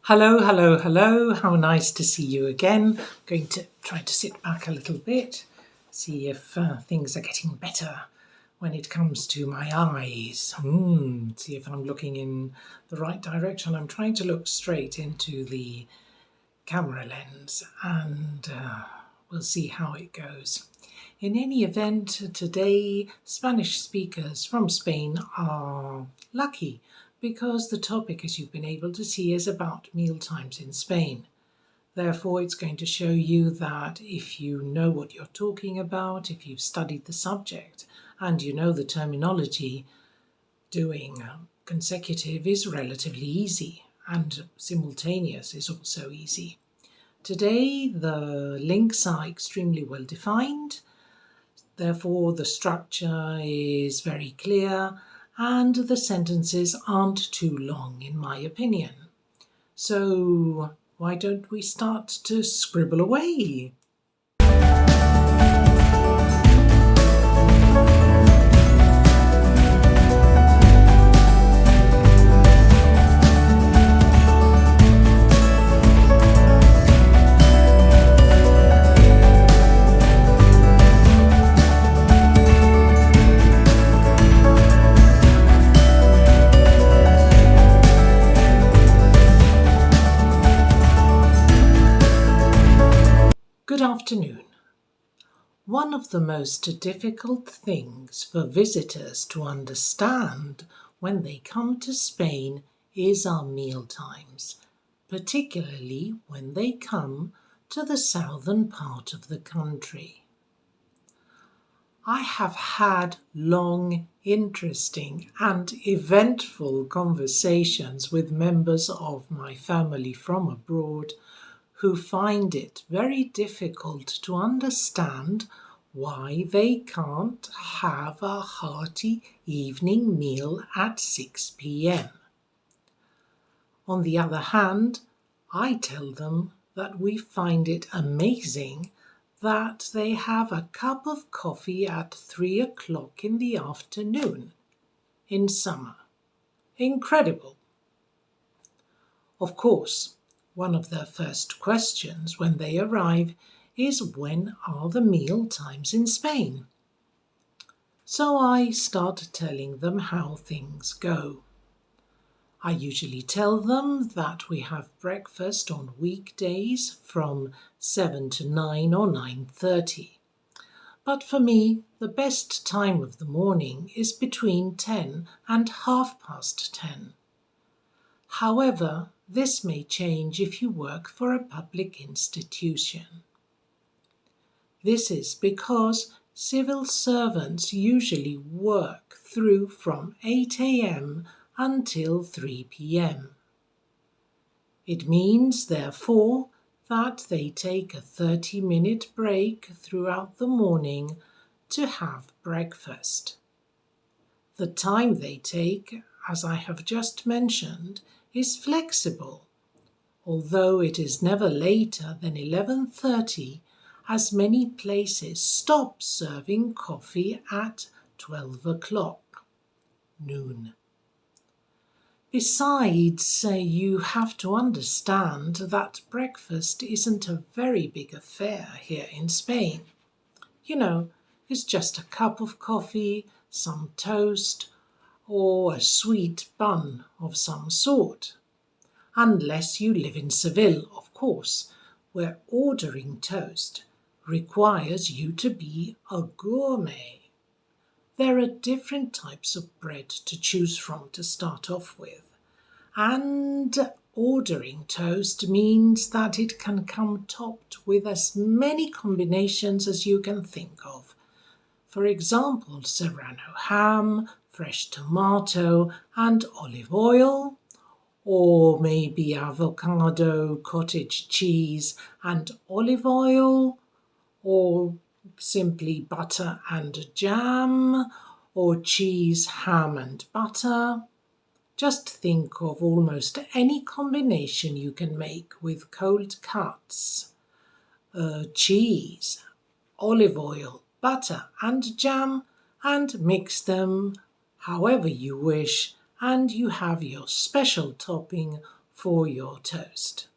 Hello, hello, hello. How nice to see you again. I'm going to try to sit back a little bit, see if things are getting better when it comes to my eyes. See if I'm looking in the right direction. I'm trying to look straight into the camera lens and we'll see how it goes. In any event, today Spanish speakers from Spain are lucky because the topic, as you've been able to see, is about mealtimes in Spain. Therefore, it's going to show you that if you know what you're talking about, if you've studied the subject and you know the terminology, doing consecutive is relatively easy and simultaneous is also easy. Today, the links are extremely well defined. Therefore, the structure is very clear and the sentences aren't too long, in my opinion. So, why don't we start to scribble away? Good afternoon. One of the most difficult things for visitors to understand when they come to Spain is our meal times, particularly when they come to the southern part of the country. I have had long, interesting and eventful conversations with members of my family from abroad who find it very difficult to understand why they can't have a hearty evening meal at 6 p.m. On the other hand, I tell them that we find it amazing that they have a cup of coffee at 3 o'clock in the afternoon in summer. Incredible. Of course, one of their first questions when they arrive is when are the meal times in Spain? So I start telling them how things go. I usually tell them that we have breakfast on weekdays from 7 to 9 or 9:30. But for me, the best time of the morning is between 10 and 10:30. However, this may change if you work for a public institution. This is because civil servants usually work through from 8 a.m. until 3 p.m. It means, therefore, that they take a 30-minute break throughout the morning to have breakfast. The time they take, as I have just mentioned, is flexible, although it is never later than 11:30, as many places stop serving coffee at 12 o'clock, noon. Besides, you have to understand that breakfast isn't a very big affair here in Spain. It's just a cup of coffee, some toast, or a sweet bun of some sort. Unless you live in Seville, of course, where ordering toast requires you to be a gourmet. There are different types of bread to choose from to start off with. And ordering toast means that it can come topped with as many combinations as you can think of. For example, serrano ham, fresh tomato and olive oil, or maybe avocado, cottage cheese and olive oil, or simply butter and jam, or cheese, ham and butter. Just think of almost any combination you can make with cold cuts, cheese, olive oil, butter and jam, and mix them however you wish, and you have your special topping for your toast.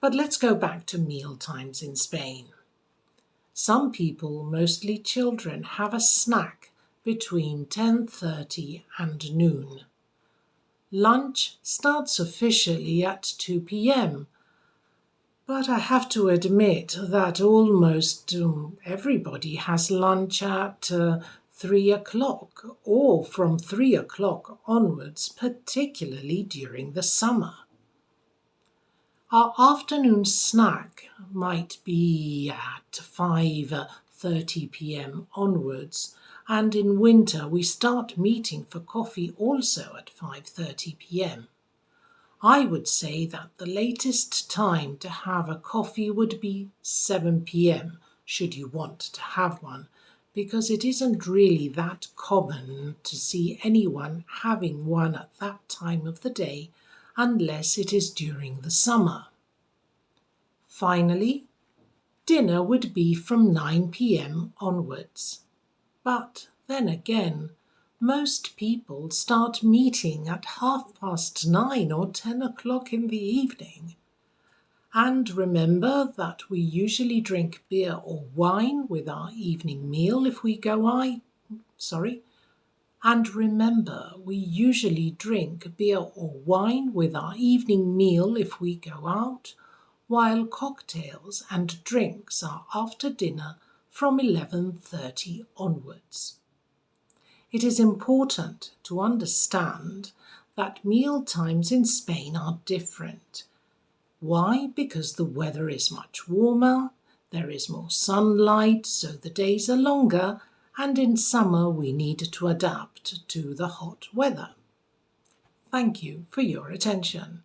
But let's go back to meal times in Spain. Some people, mostly children, have a snack between 10:30 and noon. Lunch starts officially at 2 p.m., but I have to admit that almost everybody has lunch at 3 o'clock or from 3 o'clock onwards, particularly during the summer. Our afternoon snack might be at 5:30 p.m. onwards, and in winter we start meeting for coffee also at 5:30 p.m. I would say that the latest time to have a coffee would be 7 p.m. should you want to have one, because it isn't really that common to see anyone having one at that time of the day unless it is during the summer. Finally, dinner would be from 9 p.m. onwards. But then again, most people start meeting at 9:30 or 10 o'clock in the evening. And remember that we usually drink beer or wine with our evening meal if we go out. And remember, we usually drink beer or wine with our evening meal if we go out, while cocktails and drinks are after dinner from 11:30 onwards. It is important to understand that meal times in Spain are different. Why? Because the weather is much warmer, there is more sunlight, so the days are longer, and in summer we need to adapt to the hot weather. Thank you for your attention.